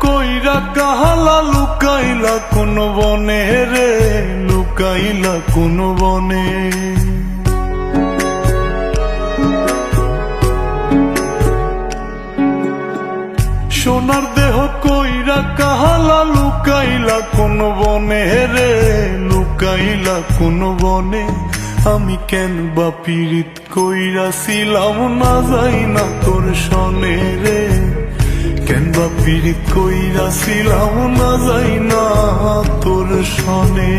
কইরা কাহালা লুকাইলা কোন বনে রে, লুকাইলা কোন বনে। সোনার দেহ কইরা কাহালা লুকাইলা কোন বনে রে, লুকাইলা কোন বনে। আমি কেন বা পীড়িত কইরাছিলাম না যাই না তোর সনে রে, কেন বা পীড়িত কইরাছিলাম না যাই না তোর সনে।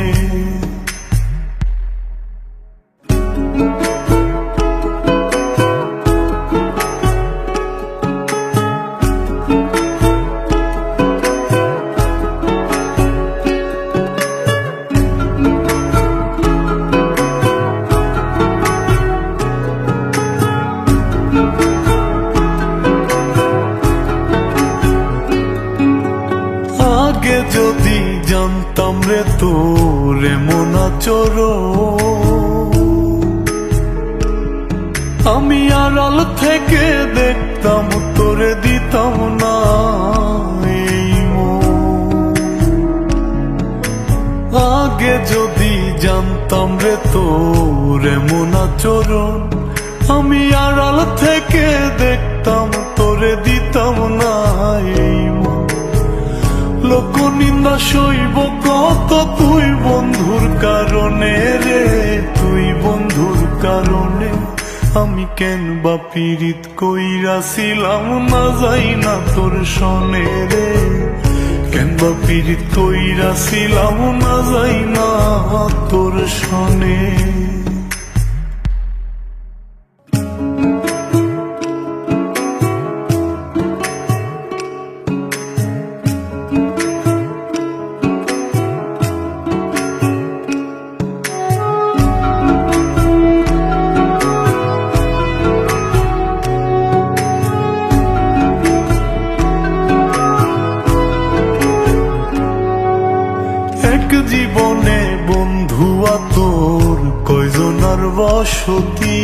আগে যদি জানতাম রে তোর এমন আচরণ, আমি আড়াল থেকে দেখতাম তোরে দিতাম না এই মন। আগে যদি জানতাম রে তোর এমন আচরণ, আমি আড়াল থেকে দেখতাম তোরে দিতাম না এই মন। লোক নিন্দা সইব কত তুই বন্ধুর কারণে রে, তুই বন্ধুর কারণে। আমি কেন বা পীড়িত কইরাছিলাম না যাই না তোর সনে রে, কেন বা পীড়িত কইরাছিলাম না যাই না তোর সনে। জীবনে বন্ধু তোর কয়জনার বসতি,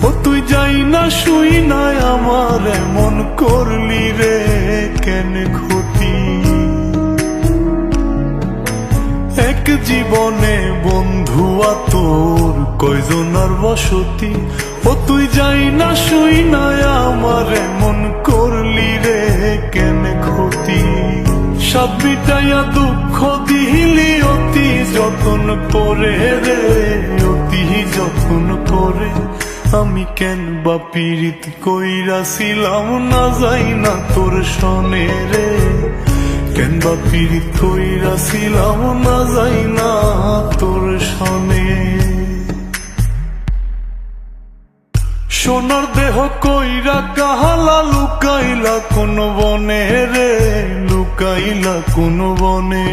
ও তুই যাই না শুই নাই আমার এমন করলি রে কেন ক্ষতি। এক জীবনে বন্ধু তোর কয়জনার বসতি, ও তুই যাই না শুই নাই আমার এমন করলি রে কেন ক্ষতি। সব মিটাইয়া দুঃখ দিলি অতি যতন করে রে, অতি যতন করে। আমি কেন বা পীড়িত কইরাছিলাম না যাই না তোর সনে রে, কেন বা পীড়িত কইরাছিলাম না যাই না তোর সনে। সোনার দেহ কইরা কাহালা লুকাইলা কোন বনে রে, লুকাইলা কোন বনে।